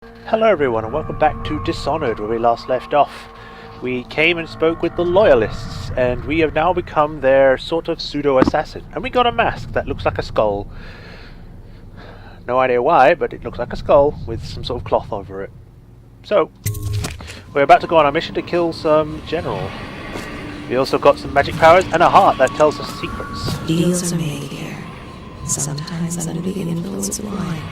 Hello everyone and welcome back to Dishonored, where we last left off. We came and spoke with the Loyalists, and we have now become their sort of pseudo-assassin. And we got a mask that looks like a skull. No idea why, but it looks like a skull with some sort of cloth over it. So, we're about to go on our mission to kill some general. We also got some magic powers and a heart that tells us secrets. Deals are made here, sometimes under the influence of wine,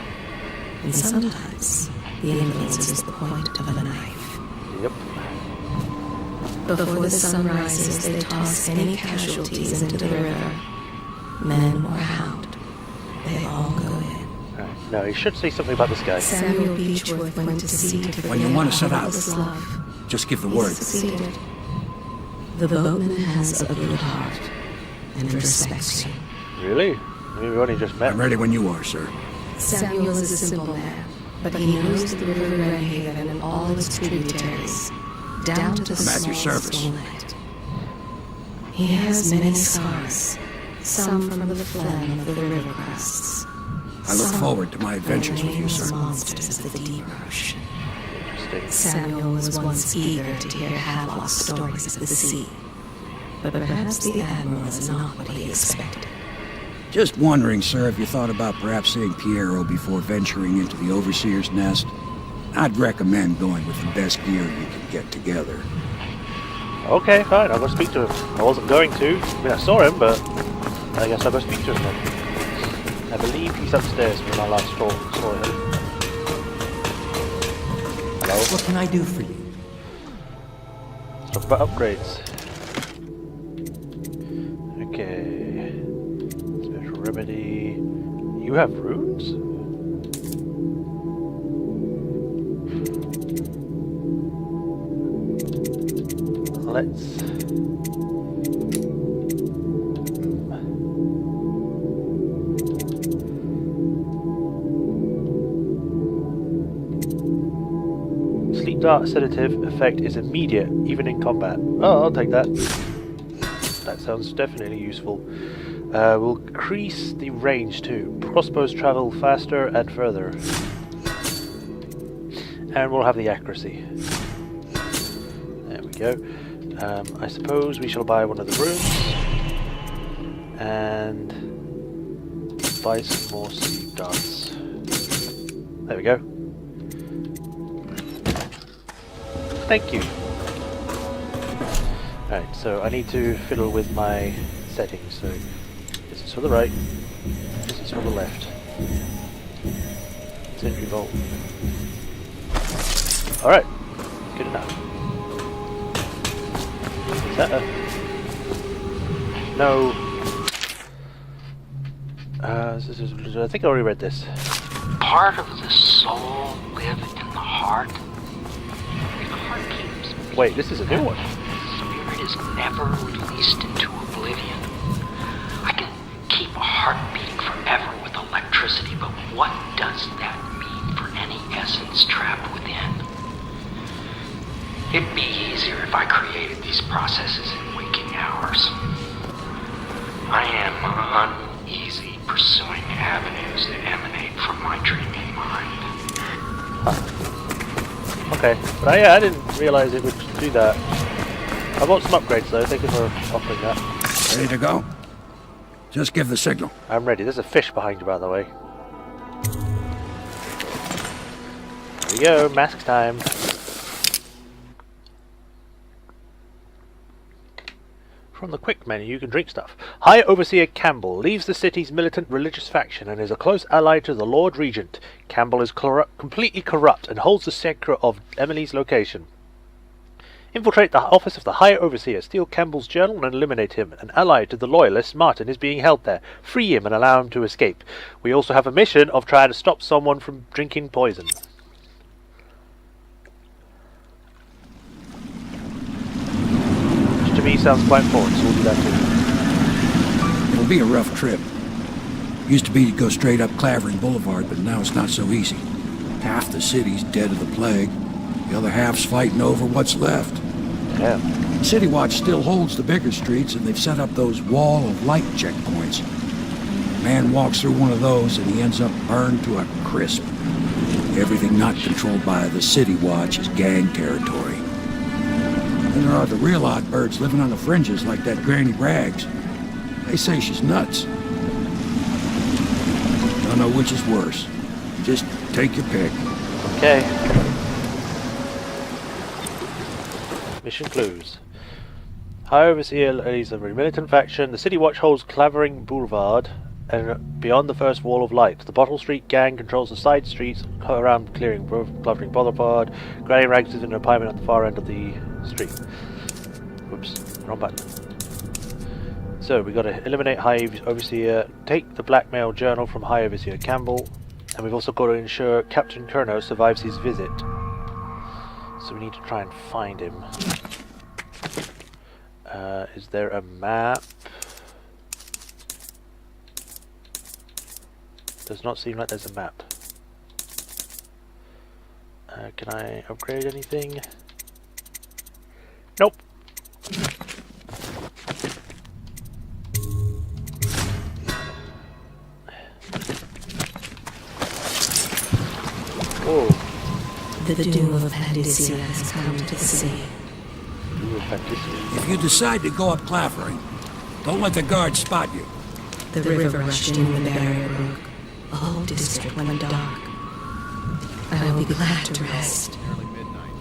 and sometimes the influence is the point of a knife. Yep. Before the sun rises, they toss any casualties into the river. Men or hound, they all go in. Right. No, he should say something about this guy. Samuel Beechworth went to sea to forget When you want to set out, his love. just give the He word. succeeded. The boatman has a good heart and respects you. Really? I mean, we've only just met. I'm ready when you are, sir. Samuel is a simple man, but he knows the river Redhaven and all its tributaries, down to the I'm at your smallest service. inlet. He has many scars, some from the phlegm of the river crests. I look forward to my adventures with you, sir. Monsters of the deep ocean. Interesting. Samuel was once eager to hear Havelock's stories of the sea, but perhaps the Admiral is not what he expected. Just wondering, sir, if you thought about perhaps seeing Piero before venturing into the Overseer's nest. I'd recommend going with the best gear you can get together. Okay, fine, I'll go speak to him. I wasn't going to. I mean, I saw him, but I guess I'll go speak to him then. I believe he's upstairs when I last saw him. Hello? What can I do for you? Let's talk about upgrades. Okay. Special remedy. You have runes? Let's... Sleep dart sedative effect is immediate, even in combat. Oh, I'll take that. That sounds definitely useful. We'll increase the range too. Crossbows travel faster and further. And we'll have the accuracy. There we go. I suppose we shall buy one of the rooms. And buy some more sleep darts. There we go. Thank you. Alright, so I need to fiddle with my settings. So this is for the right, this is for the left. Sentry bolt. Alright, good enough. Is that a... No. I think I already read this. Part of the soul live in the heart. If the heart keeps Wait, this is a new one. spirit is never released into oblivion. I can keep a heart beating forever with electricity, but what does that mean for any essence trapped within? It'd be easier if I created these processes in waking hours. I am uneasy pursuing avenues that emanate from my dreaming mind. Okay, but I didn't realize it would do that. I bought some upgrades though, thank you for offering that. Ready to go? Just give the signal. I'm ready. There's a fish behind you, by the way. Here we go, mask time. From the quick menu, you can drink stuff. High Overseer Campbell leaves the city's militant religious faction and is a close ally to the Lord Regent. Campbell is completely corrupt and holds the secret of Emily's location. Infiltrate the office of the High Overseer, steal Campbell's journal and eliminate him. An ally to the Loyalists, Martin, is being held there. Free him and allow him to escape. We also have a mission of trying to stop someone from drinking poison. Which to me sounds quite important, so we'll do that too. It'll be a rough trip. Used to be to go straight up Clavering Boulevard, but now it's not so easy. Half the city's dead of the plague. The other half's fighting over what's left. Yeah. City Watch still holds the bigger streets, and they've set up those wall of light checkpoints. Man walks through one of those, and he ends up burned to a crisp. Everything not controlled by the City Watch is gang territory. Then there are the real odd birds living on the fringes like that Granny Braggs. They say she's nuts. Don't know which is worse. Just take your pick. Okay. Mission clues. High Overseer leads a militant faction. The City Watch holds Clavering Boulevard and beyond the first wall of light. The Bottle Street gang controls the side streets around Clavering Boulevard. Granny Rags is in an apartment at the far end of the street. Whoops, wrong button. So we got to eliminate High Overseer, take the blackmail journal from High Overseer Campbell, and we've also got to ensure Captain Kerno survives his visit. So we need to try and find him. Is there a map? Does not seem like there's a map. Can I upgrade anything? Nope. Whoa. The doom of Pandysia has come to the sea. If you decide to go up Clavering, don't let the guards spot you. The river rushed in when the barrier broke. The whole district went dark. I will be glad to rest. Nearly midnight.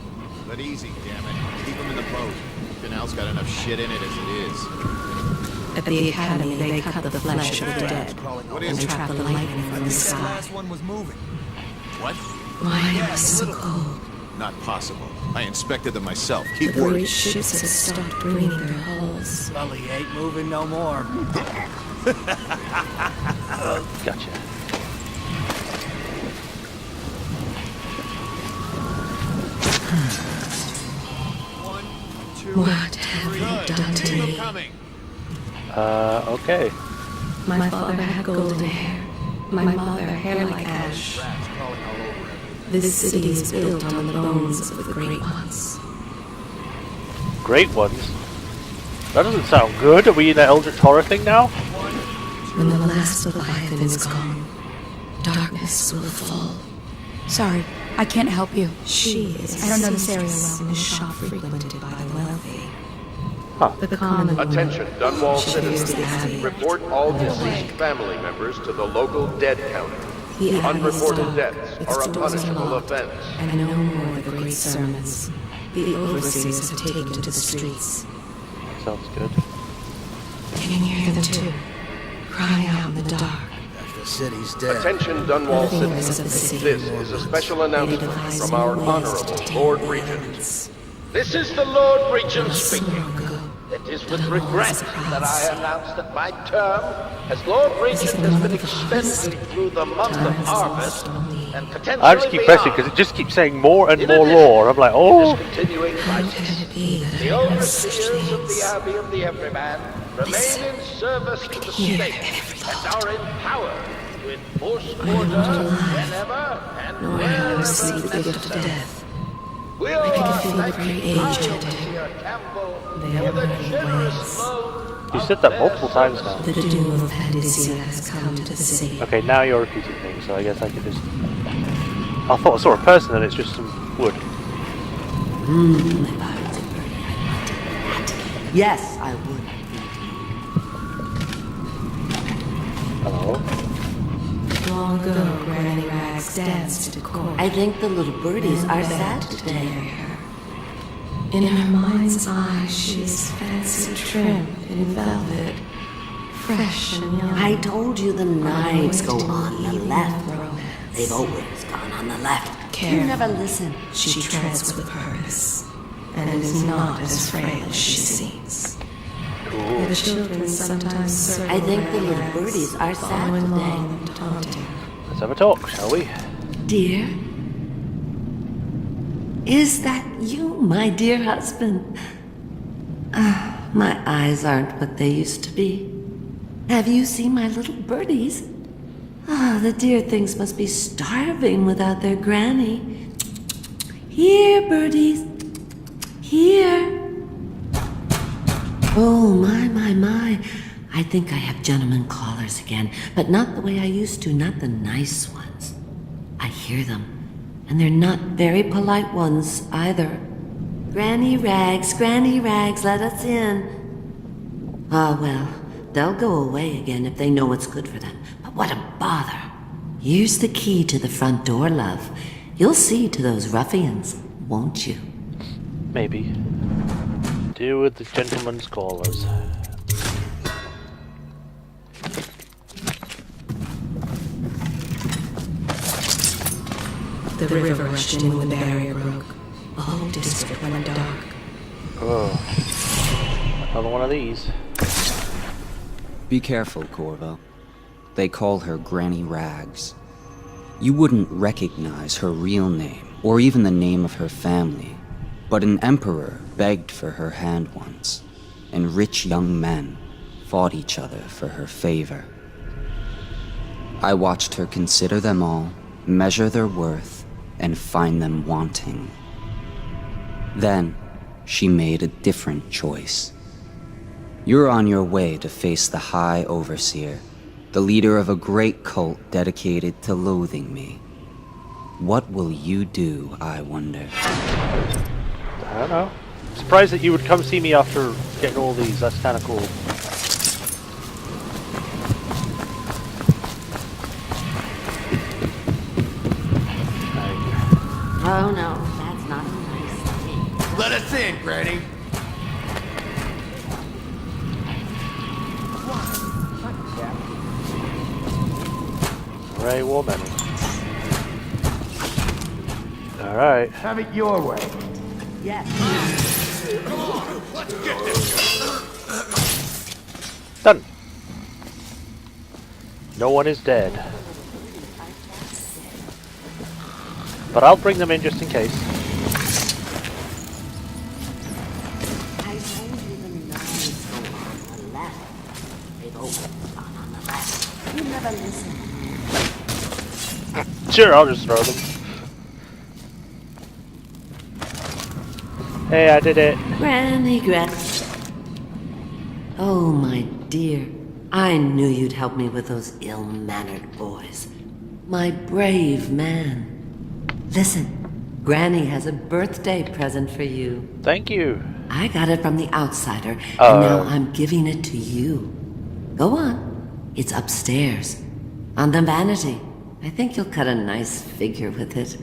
But easy, damn it. Keep them in the boat. Canal's got enough shit in it as it is. At the academy, they cut the flesh of the dead and trap the lightning from the sky. Last one was moving. What? Why was so cold? Not possible. I inspected them myself. Keep The great working. ships have stopped bringing their hulls. Sully ain't moving no more. Gotcha. What have you done to me? Coming. Okay. My father had golden hair. My mother, hair like ash. Rats crawling all over him. This city is built on the bones of the great ones. Great ones. That doesn't sound good. Are we in that Eldritch Horror thing now? When the last Leviathan is gone, darkness will fall. Sorry, I can't help you. She is I don't know this area well. in a shop frequented by the wealthy. Huh. The common Attention, Dunwall she fears the citizens. abbey. Report all deceased family members to the local dead counter. The abbey is Unreported dark, deaths its are a doors punishable locked, offense. and no more the great sermons. The overseers have taken to the streets. Sounds good. Can you hear them too? Crying out in the dark. The city's dead. Attention, Dunwall The leaders citizens. of the city. This is a special announcement devise from new our ways Honorable to Lord tame Regent. violence. This is the Lord Regent Not so speaking. long ago, It is with Dunwall regret was proud that I city. announce that my term as Lord Regent the has month been of harvest. extended through the month of Time harvest has lost on me. and potentially I just keep pressing because it just keeps saying more and In more addition, lore. I'm like, oh. Discontinuing How crisis. can it be that The I have such overseers of the things? Abbey of the Everyman remain in service to the hear state every and thought. are empowered to enforce I am order not alive, whenever and nor have I wherever received the gift of necessary. death. We I can are feel the thanking great age High of death. Overseer Campbell They are for the burning generous ways. loan You of said that their multiple times now. The doom of Pandysia has come to the city. Okay, now you're repeating things, so I guess I could just... I thought I saw a person and it's just some wood. Yes, I would. Hello? Long ago, Granny Rags danced at court. I think the little birdies and are begged sad to marry today. her. In her mind's eye, she is fancy trimmed in velvet, fresh and young. I told you the knives go on the left. Romance. They've always gone on the left. Careful. You never listen. She treads with purpose, and is not as frail as she seems. Cool. The children sometimes circle I think the around little Rags, birdies are sad following today. along and taunting. Let's have a talk, shall we? Dear? Is that you, my dear husband? Ah, my eyes aren't what they used to be. Have you seen my little birdies? Ah, the dear things must be starving without their granny. Here, birdies. Here. Oh, my. I think I have gentlemen callers again, but not the way I used to, not the nice ones. I hear them. And they're not very polite ones, either. Granny Rags, let us in. Ah, well, they'll go away again if they know what's good for them. But what a bother. Here's the key to the front door, love. You'll see to those ruffians, won't you? Maybe. Deal with the gentleman's callers. The river rushed in when the barrier broke. The whole district went dark. Oh. Another one of these. Be careful, Corvo. They call her Granny Rags. You wouldn't recognize her real name, or even the name of her family. But an emperor begged for her hand once, and rich young men fought each other for her favor. I watched her consider them all, measure their worth, and find them wanting. Then, she made a different choice. You're on your way to face the High Overseer, the leader of a great cult dedicated to loathing me. What will you do, I wonder? I don't know. Surprised that you would come see me after getting all these. That's kind of cool. Oh no, that's not a nice thing. Let us in, Granny. Ray woman. Alright. Have it your way. Yes. Come on, let's get this guy. Done. No one is dead. But I'll bring them in just in case. I told you the knives go on the left. They've always gone on the left. You never listen. Sure, I'll just throw them. Hey, I did it. Granny. Oh, my dear. I knew you'd help me with those ill-mannered boys. My brave man. Listen, Granny has a birthday present for you. Thank you. I got it from the outsider, and now I'm giving it to you. Go on. It's upstairs. On the vanity. I think you'll cut a nice figure with it.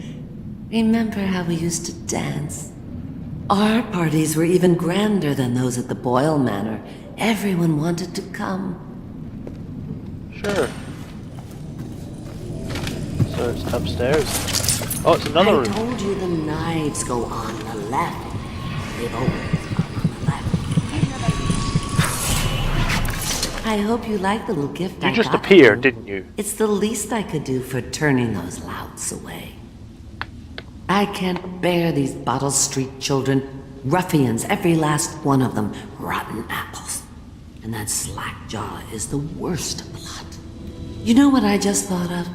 Remember how we used to dance? Our parties were even grander than those at the Boyle Manor. Everyone wanted to come. Sure. So it's upstairs. Oh, it's another room. I told you the knives go on the left. They've always gone on the left. I hope you like the little gift I got. You just appeared, didn't you? It's the least I could do for turning those louts away. I can't bear these Bottle Street children. Ruffians, every last one of them. Rotten apples. And that slack-jaw is the worst lot. You know what I just thought of?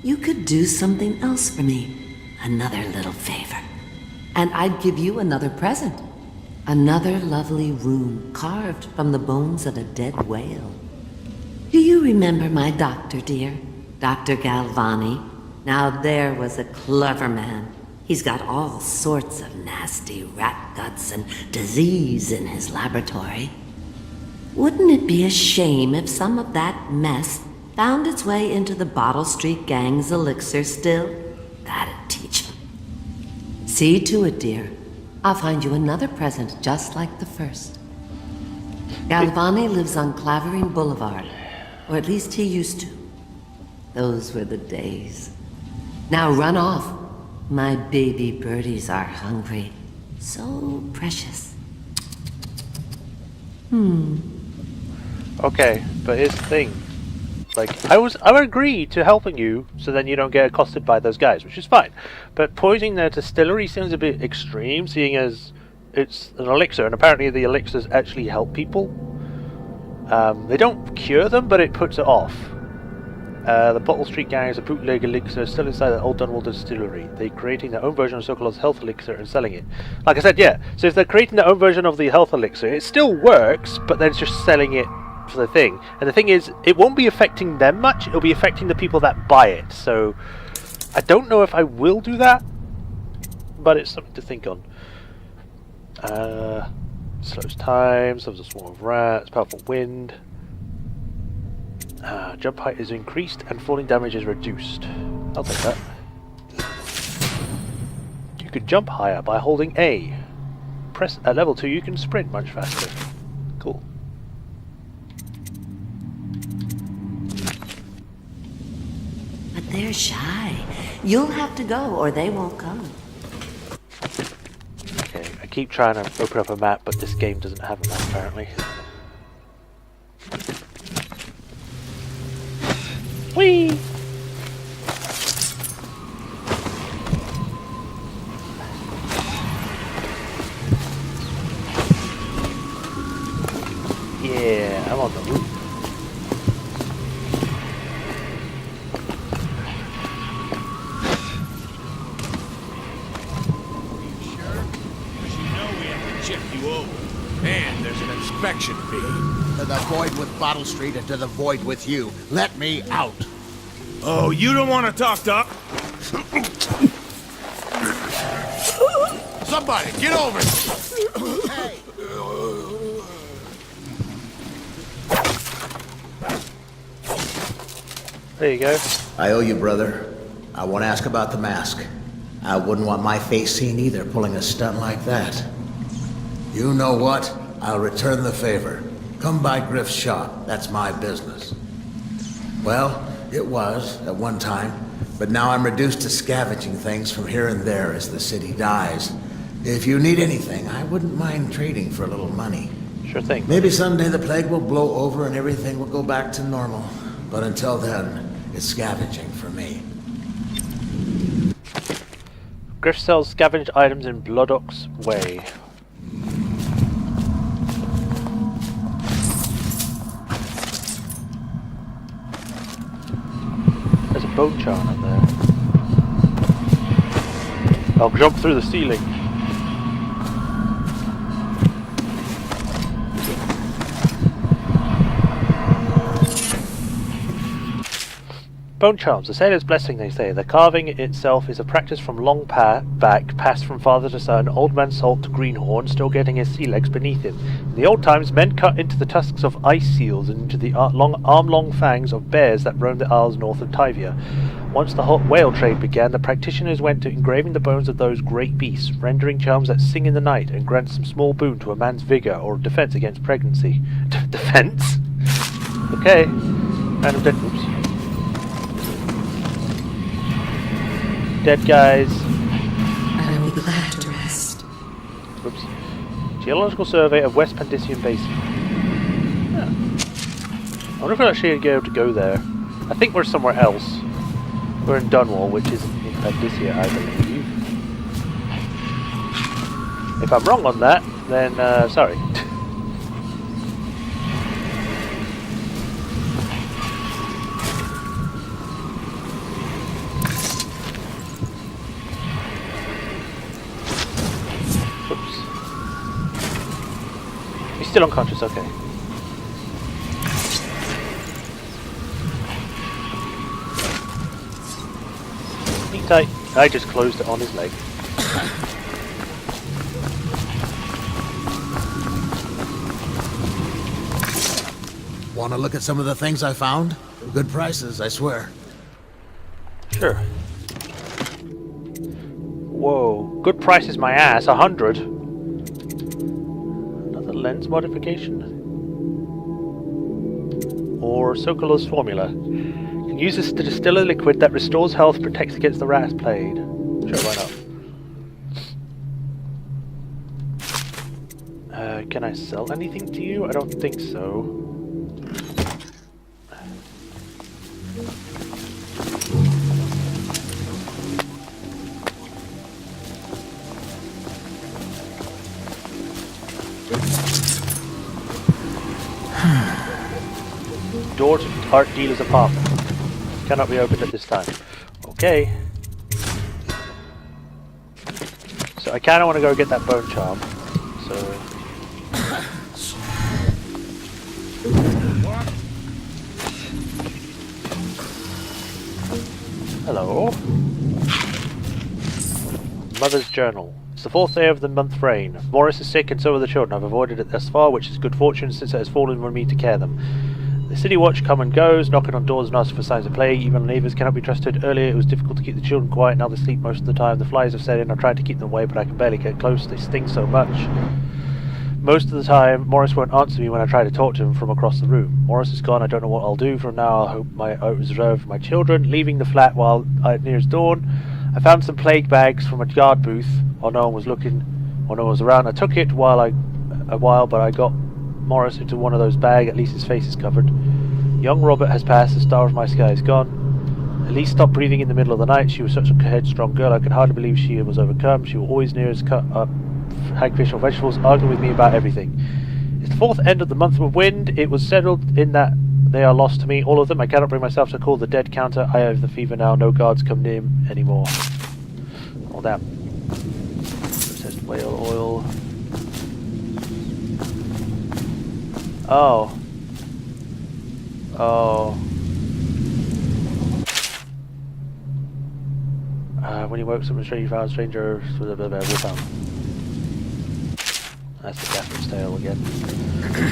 You could do something else for me. Another little favor. And I'd give you another present. Another lovely room carved from the bones of a dead whale. Do you remember my doctor, dear? Dr. Galvani? Now there was a clever man. He's got all sorts of nasty rat guts and disease in his laboratory. Wouldn't it be a shame if some of that mess found its way into the Bottle Street Gang's elixir still? That'd teach him. See to it, dear. I'll find you another present just like the first. Galvani lives on Clavering Boulevard, or at least he used to. Those were the days. Now run off. My baby birdies are hungry. So precious. Okay, but here's the thing. Like, I would agree to helping you, so then you don't get accosted by those guys, which is fine. But poisoning their distillery seems a bit extreme, seeing as it's an elixir, and apparently the elixirs actually help people. They don't cure them, but it puts it off. The Bottle Street Gang is a bootleg elixir still inside the old Dunwall distillery. They're creating their own version of so-called health elixir and selling it. Like I said, yeah, so if they're creating their own version of the health elixir, it still works, but they're just selling it for the thing. And the thing is, it won't be affecting them much, it'll be affecting the people that buy it. So I don't know if I will do that, but it's something to think on. Slows time, suffers a swarm of rats, powerful wind. Jump height is increased and falling damage is reduced. I'll take that. You can jump higher by holding A. Press at level 2 you can sprint much faster. Cool. But they're shy. You'll have to go or they won't come. Okay, I keep trying to open up a map, but this game doesn't have a map apparently. Whee! Yeah, I'm on the roof. And there's an inspection fee. To the void with Bottle Street and to the void with you. Let me out. Oh, you don't want to talk, Doc? Somebody, get over here. Hey. There you go. I owe you, brother. I want to ask about the mask. I wouldn't want my face seen either, pulling a stunt like that. You know what? I'll return the favor. Come by Griff's shop. That's my business. Well, it was at one time, but now I'm reduced to scavenging things from here and there as the city dies. If you need anything, I wouldn't mind trading for a little money. Sure thing. Maybe someday the plague will blow over and everything will go back to normal. But until then, it's scavenging for me. Griff sells scavenged items in Bloodock's Way. There's a bone charm up there. I'll jump through the ceiling. Bone charms, a sailor's blessing, they say. The carving itself is a practice from long back, passed from father to son, old man Salt to Greenhorn, still getting his sea legs beneath him. In the old times, men cut into the tusks of ice seals and into the arm-long fangs of bears that roamed the isles north of Tyvia. Once the hot whale trade began, the practitioners went to engraving the bones of those great beasts, rendering charms that sing in the night and grant some small boon to a man's vigor or defense against pregnancy. Defense? Okay. Random dead. Oops. Dead guys. I will be glad to rest. Oops. Geological survey of West Pandician Basin. Yeah. I wonder if we're actually going to be able to go there. I think we're somewhere else. We're in Dunwall, which isn't in Pandicia, I believe. If I'm wrong on that, then sorry. Still unconscious, okay. Hang tight. I just closed it on his leg. Want to look at some of the things I found? Good prices, I swear. Sure. Whoa, good price is my ass, 100. Lens modification or Sokolo's formula. You can use this to distill a liquid that restores health, protects against the rat plague. Sure, why not? Can I sell anything to you? I don't think so. Door to art dealer's apartment. Cannot be opened at this time. Okay. So I kinda wanna go get that bone charm. So hello. Mother's journal. It's the 4th day of the month rain. Morris is sick and so are the children. I've avoided it thus far, which is good fortune since it has fallen on me to care them. The city watch come and goes, knocking on doors and asking for signs of plague. Even neighbours cannot be trusted. Earlier it was difficult to keep the children quiet, now they sleep most of the time. The flies have set in. I've tried to keep them away, but I can barely get close. They sting so much. Most of the time, Morris won't answer me when I try to talk to him from across the room. Morris is gone. I don't know what I'll do. From now, I reserve my children. Leaving the flat while it nears dawn, I found some plague bags from a guard booth while no one was looking, or no one was around. I took it a while, but I got Morris into one of those bags. At least his face is covered. Young Robert has passed. The star of my sky is gone. Elise stopped breathing in the middle of the night. She was such a headstrong girl. I could hardly believe she was overcome. She was always near us, cut up hagfish or vegetables, arguing with me about everything. It's the 4th end of the month of wind. It was settled in that they are lost to me, all of them. I cannot bring myself to call the dead counter. I have the fever now. No guards come near anymore. Oh damn. Processed whale oil. Oh. Oh. When you woke someone strange, you found stranger. Blah, blah, blah, blah, found. That's the Gaffer's tale again.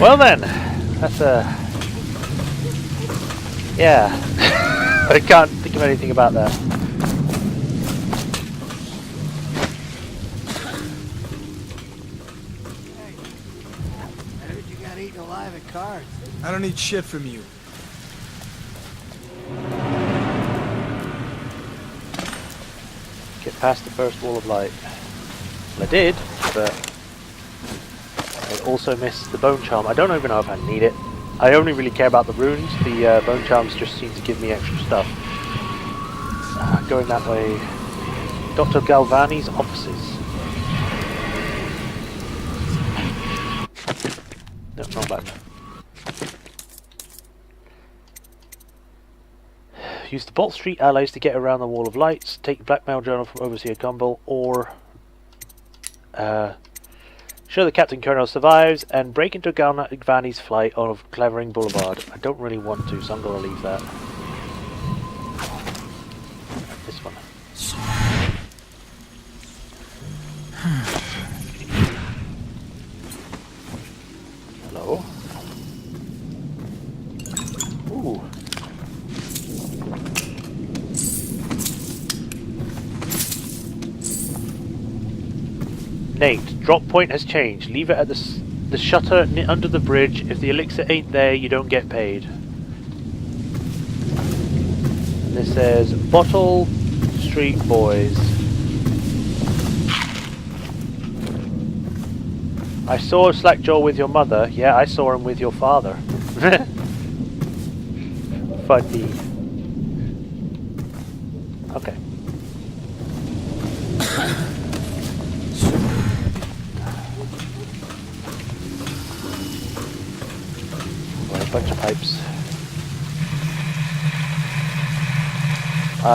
Well then, that's a... Yeah. I can't think of anything about that. Hey, I heard you got eaten alive at cards. I don't need shit from you. Get past the first wall of light. Well, I did, but I also missed the bone charm. I don't even know if I need it. I only really care about the runes. The bone charms just seem to give me extra stuff. Going that way. Dr. Galvani's offices. No, wrong button. Use the Bolt Street allies to get around the wall of lights. Take the blackmail journal from Overseer Gumbel, or show that Captain Colonel survives and break into Galvani's flight of Clavering Boulevard. I don't really want to, so I'm going to leave that. This one. Hello. Ooh. Nate, drop point has changed. Leave it at the shutter under the bridge. If the elixir ain't there, you don't get paid. And this says, Bottle Street Boys. I saw Slackjaw with your mother. Yeah, I saw him with your father. Funny. Okay. Bunch of pipes.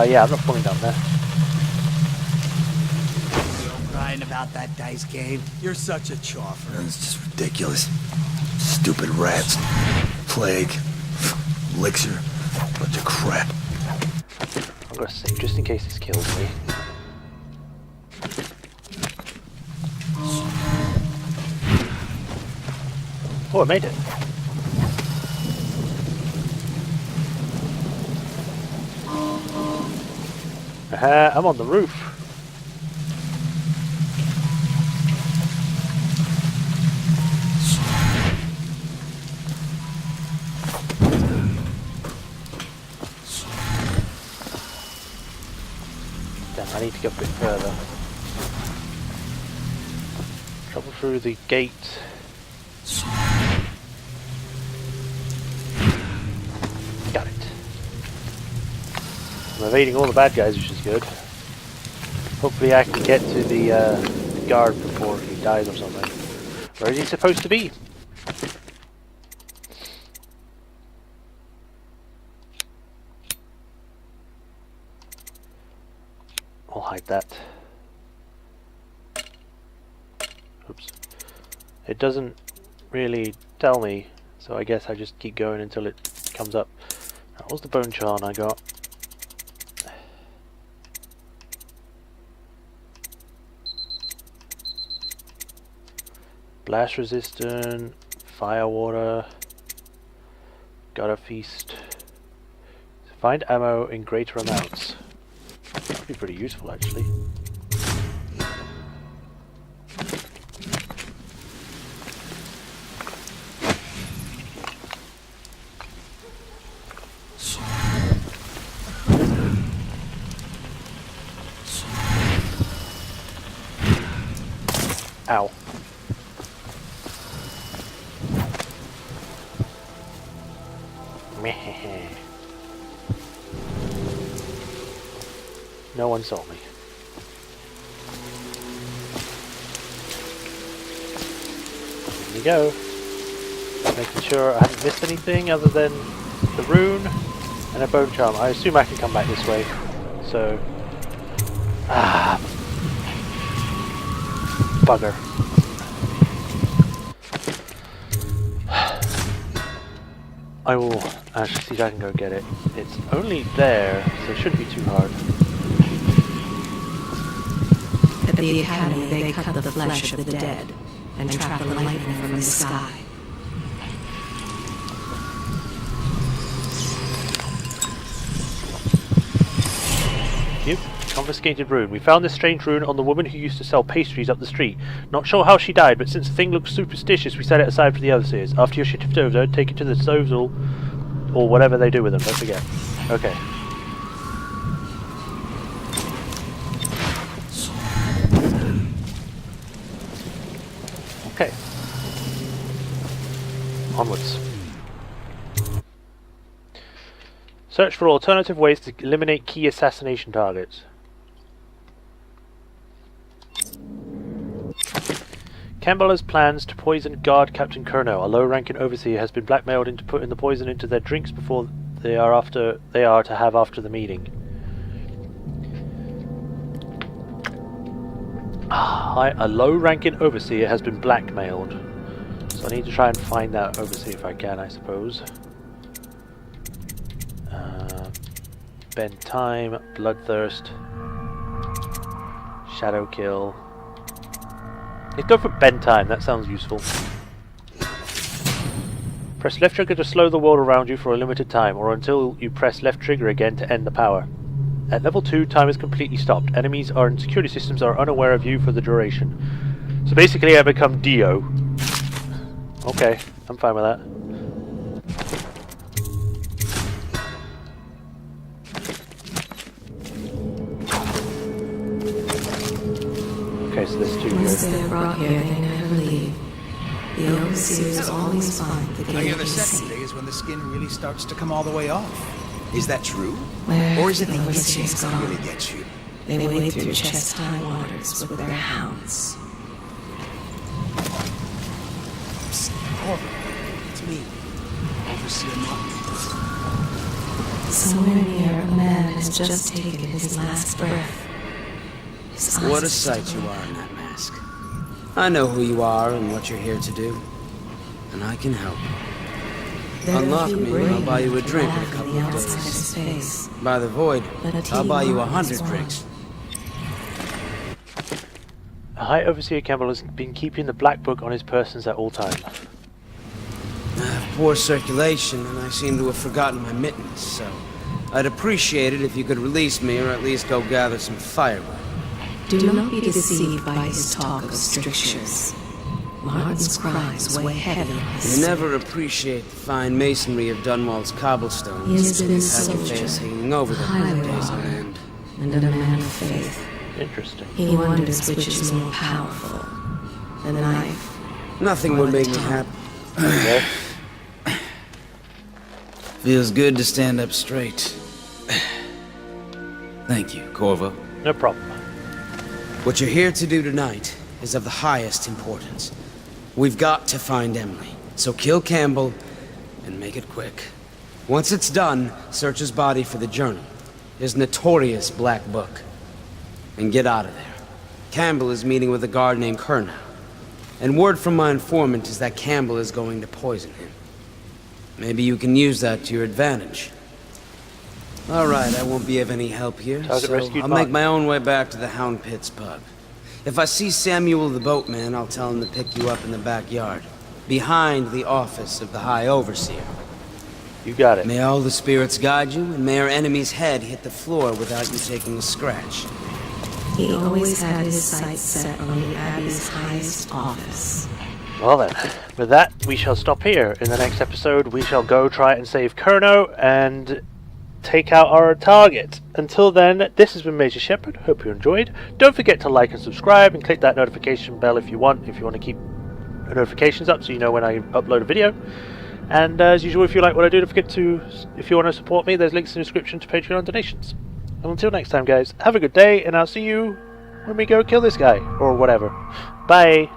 Yeah, I'm not pulling down there. Still crying about that dice game? You're such a choffer. It's just ridiculous. Stupid rats. Plague. Elixir. Bunch of crap. I'm gonna save just in case this kills me. Oh, I made it. I'm on the roof. Damn, I need to go a bit further. Travel through the gate. Got it. I'm evading all the bad guys, which is good. Hopefully I can get to the guard before he dies or something. Where is he supposed to be? I'll hide that. Oops. It doesn't really tell me, so I guess I just keep going until it comes up. That was the bone charm I got. Blast resistant, fire water, gotta feast. Find ammo in greater amounts. That'd be pretty useful actually. Ow. Meh. No one saw me. Here we go. Making sure I haven't missed anything other than the rune and a bone charm. I assume I can come back this way. So... Ah... Bugger. I will actually see if I can go get it. It's only there, so it shouldn't be too hard. At the Academy, they cut the flesh of the dead and trap the lightning from the sky. Yep, confiscated rune. We found this strange rune on the woman who used to sell pastries up the street. Not sure how she died, but since the thing looks superstitious, we set it aside for the overseers. After you're shipped over, take it to the Sovzal, or whatever they do with them, don't forget. Okay. Okay. Onwards. Search for alternative ways to eliminate key assassination targets. Campbell has plans to poison guard Captain Curnow. A low-ranking overseer has been blackmailed into putting the poison into their drinks before they are to have after the meeting. A low-ranking overseer has been blackmailed. So I need to try and find that overseer if I can, I suppose. Bend time, bloodthirst, shadow kill. Let's go for bend time, that sounds useful. Press left trigger to slow the world around you for a limited time, or until you press left trigger again to end the power. At level 2, time is completely stopped. Enemies and security systems are unaware of you for the duration. So basically I become Dio. Okay, I'm fine with that. Okay, so there's 2 here. Once they're brought here, they never leave. The overseers always find the I hear guilty the second safe. day is when the skin really starts to come all the way off. Is that true? Where Or is it the the overseers instinct that gone? really gets you? They wade through chest-high waters with their hounds. Psst, Corvo, it's me, Overseer Martin. Somewhere near, a man has just taken his last breath. His What a eyes sight you are in that mask. I know who you are and what you're here to do. And I can help. Unlock me and I'll buy you a drink in a couple of days. By the void, I'll buy you 100 drinks. High Overseer Campbell has been keeping the Black Book on his persons at all times. I have poor circulation and I seem to have forgotten my mittens, so I'd appreciate it if you could release me or at least go gather some firewood. Do not be deceived by his talk of strictures. Martin's crimes weigh heavy on his You never appreciate the fine masonry of Dunwall's cobblestones. He has been a Have your soldier, face hanging over them for highway days on robber, end. and a man of faith. Interesting. He wonders which is more powerful, the knife. Nothing would make me happy. Feels good to stand up straight. Thank you, Corvo. No problem. What you're here to do tonight is of the highest importance. We've got to find Emily, so kill Campbell and make it quick. Once it's done, search his body for the journal, his notorious black book, and get out of there. Campbell is meeting with a guard named Curnow, and word from my informant is that Campbell is going to poison him. Maybe you can use that to your advantage. All right, I won't be of any help here, Target so rescued I'll Martin. make my own way back to the Hound Pits pub. If I see Samuel the boatman, I'll tell him to pick you up in the backyard, behind the office of the High Overseer. You got it. May all the spirits guide you, and may our enemy's head hit the floor without you taking a scratch. He always had his sights set on the Abbey's highest office. Well then, with that, we shall stop here. In the next episode, we shall go try and save Kurno and take out our target. Until then, this has been Majorshepard. Hope you enjoyed. Don't forget to like and subscribe and click that notification bell if you want to keep notifications up so you know when I upload a video. And as usual, if you like what I do, don't forget to, if you want to support me, there's links in the description to Patreon donations. And until next time, guys, have a good day, and I'll see you when we go kill this guy, or whatever. Bye!